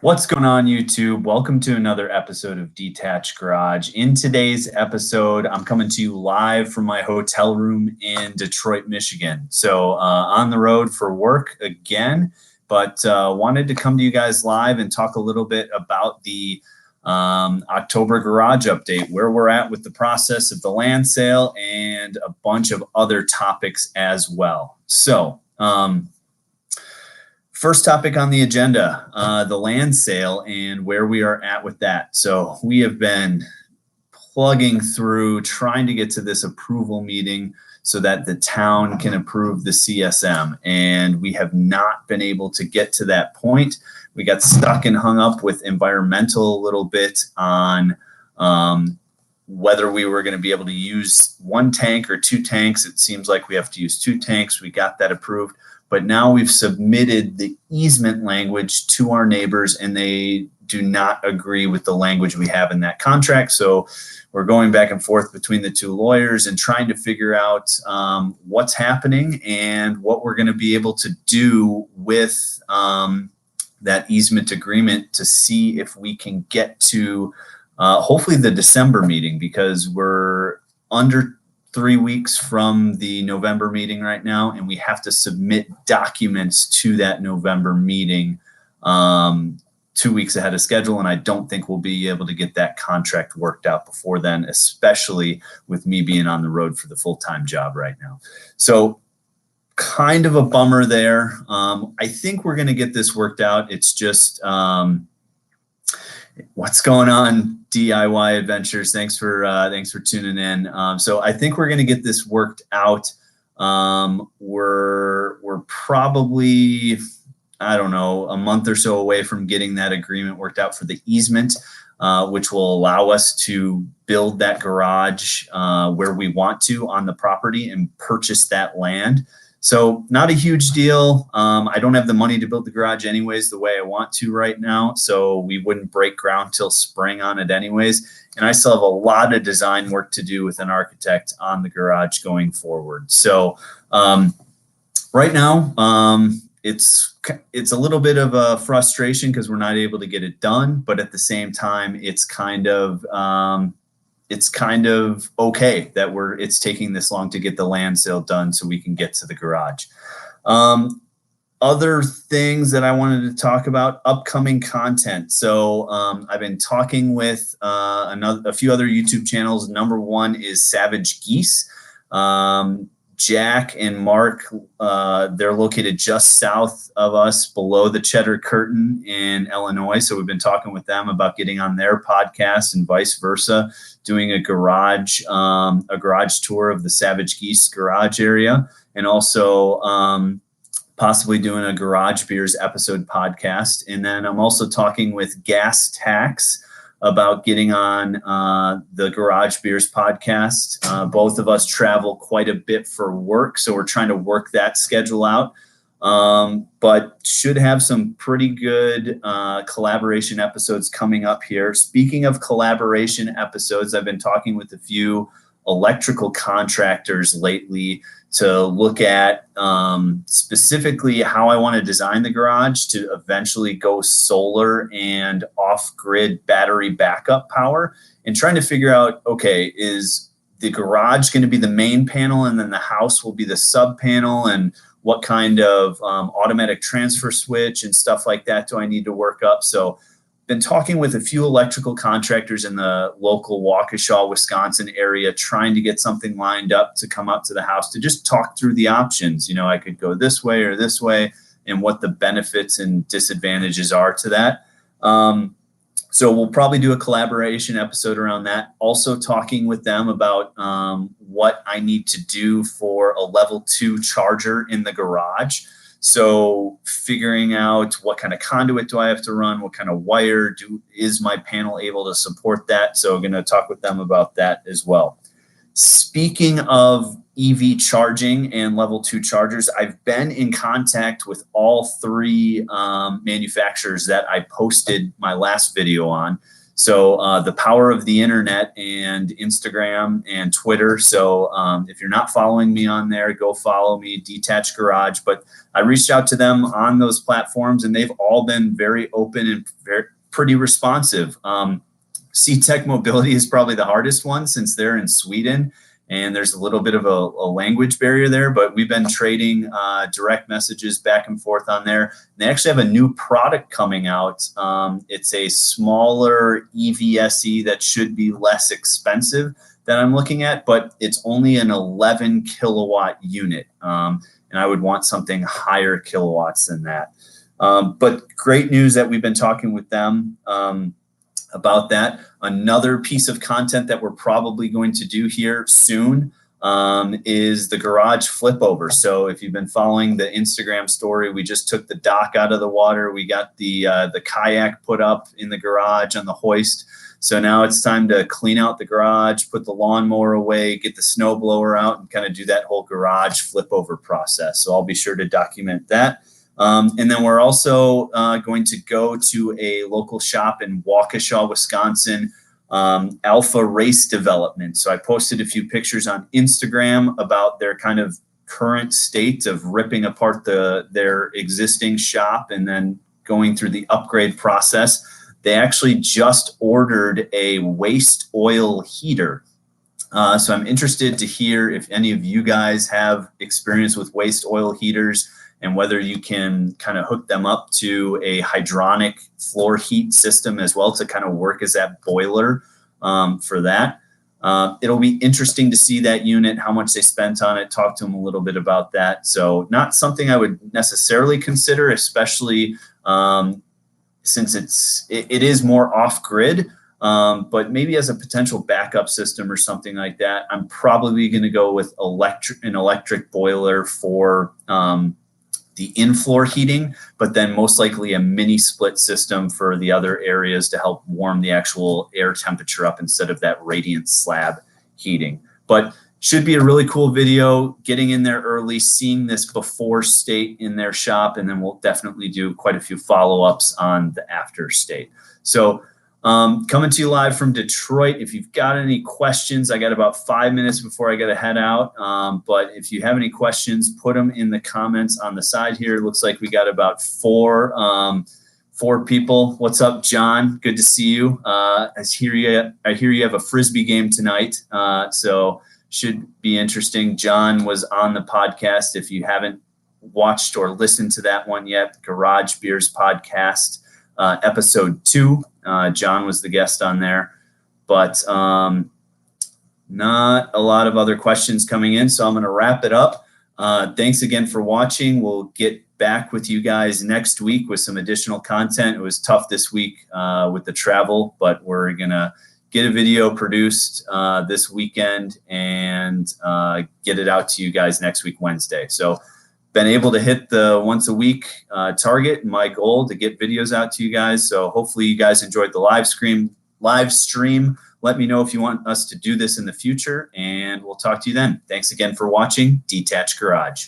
What's going on, YouTube? Welcome to another episode of Detached Garage. In today's episode, I'm coming to you live from my hotel room in Detroit, Michigan. So on the road for work again, but wanted to come to you guys live and talk a little bit about the October garage update, where we're at with the process of the land sale, and a bunch of other topics as well. So first topic on the agenda, the land sale and where we are at with that. So we have been plugging through, trying to get to this approval meeting so that the town can approve the CSM. And we have not been able to get to that point. We got stuck and hung up with environmental a little bit on whether we were going to be able to use one tank or two tanks. It seems like we have to use two tanks. We got that approved. But now we've submitted the easement language to our neighbors, and they do not agree with the language we have in that contract. So we're going back and forth between the two lawyers and trying to figure out what's happening and what we're going to be able to do with that easement agreement to see if we can get to hopefully the December meeting, because we're under 3 weeks from the November meeting right now, and we have to submit documents to that November meeting 2 weeks ahead of schedule. And I don't think we'll be able to get that contract worked out before then, especially with me being on the road for the full-time job right now. So kind of a bummer there. I think we're going to get this worked out. It's just what's going on, DIY Adventures? Thanks for tuning in. So I think we're going to get this worked out. We're probably, I don't know, a month or so away from getting that agreement worked out for the easement, which will allow us to build that garage where we want to on the property and purchase that land. So not a huge deal. I don't have the money to build the garage anyways the way I want to right now, so we wouldn't break ground till spring on it anyways. And I still have a lot of design work to do with an architect on the garage going forward. So right now, it's a little bit of a frustration because we're not able to get it done, but at the same time, it's kind of okay that it's taking this long to get the land sale done so we can get to the garage. Other things that I wanted to talk about, upcoming content. So I've been talking with a few other YouTube channels. Number one is Savage Geese. Jack and Mark, they're located just south of us, below the Cheddar Curtain in Illinois. So we've been talking with them about getting on their podcast and vice versa, doing a garage tour of the Savage Geese garage area, and also possibly doing a Garage Beers episode podcast. And then I'm also talking with Tachs about getting on the Garage Beers podcast. Both of us travel quite a bit for work, so we're trying to work that schedule out. But should have some pretty good collaboration episodes coming up here. Speaking of collaboration episodes, I've been talking with a few electrical contractors lately to look at specifically how I want to design the garage to eventually go solar and off-grid battery backup power, and trying to figure out, okay, is the garage going to be the main panel and then the house will be the sub panel, and what kind of automatic transfer switch and stuff like that do I need to work up? So been talking with a few electrical contractors in the local Waukesha, Wisconsin area, trying to get something lined up to come up to the house to just talk through the options. You know, I could go this way or this way, and what the benefits and disadvantages are to that. So we'll probably do a collaboration episode around that. Also talking with them about what I need to do for a level 2 charger in the garage. So figuring out what kind of conduit do I have to run, what kind of wire is my panel able to support that. So I'm going to talk with them about that as well. Speaking of EV charging and level 2 chargers, I've been in contact with all three manufacturers that I posted my last video on. So the power of the internet and Instagram and Twitter. So if you're not following me on there, go follow me, Detached Garage. But I reached out to them on those platforms, and they've all been very open and pretty responsive. C-Tech Mobility is probably the hardest one since they're in Sweden, and there's a little bit of a language barrier there, but we've been trading direct messages back and forth on there. They actually have a new product coming out. It's a smaller EVSE that should be less expensive that I'm looking at, but it's only an 11 kilowatt unit. And I would want something higher kilowatts than that. But great news that we've been talking with them about that. Another piece of content that we're probably going to do here soon is the garage flip over. So if you've been following the Instagram story, we just took the dock out of the water. We got the kayak put up in the garage on the hoist. So now it's time to clean out the garage, put the lawnmower away, get the snow blower out, and kind of do that whole garage flip over process. So I'll be sure to document that. And then we're also going to go to a local shop in Waukesha, Wisconsin, Alpha Race Development. So I posted a few pictures on Instagram about their kind of current state of ripping apart their existing shop and then going through the upgrade process. They actually just ordered a waste oil heater. So I'm interested to hear if any of you guys have experience with waste oil heaters, and whether you can kind of hook them up to a hydronic floor heat system as well to kind of work as that boiler for that. It'll be interesting to see that unit, how much they spent on it, talk to them a little bit about that. So not something I would necessarily consider, especially since it is more off-grid, but maybe as a potential backup system or something like that. I'm probably going to go with an electric boiler for the in-floor heating, but then most likely a mini split system for the other areas to help warm the actual air temperature up instead of that radiant slab heating. But should be a really cool video, getting in there early, seeing this before state in their shop, and then we'll definitely do quite a few follow-ups on the after state. So coming to you live from Detroit. If you've got any questions, I got about 5 minutes before I got to head out. But if you have any questions, put them in the comments on the side here. It looks like we got about four people. What's up, John? Good to see you. I hear you have a Frisbee game tonight. So should be interesting. John was on the podcast. If you haven't watched or listened to that one yet, Garage Beers podcast, episode 2. John was the guest on there, but not a lot of other questions coming in. So I'm going to wrap it up. Thanks again for watching. We'll get back with you guys next week with some additional content. It was tough this week with the travel, but we're going to get a video produced this weekend and get it out to you guys next week, Wednesday. So been able to hit the once a week target, my goal to get videos out to you guys. So hopefully you guys enjoyed the live stream. Let me know if you want us to do this in the future, and we'll talk to you then. Thanks again for watching Detached Garage.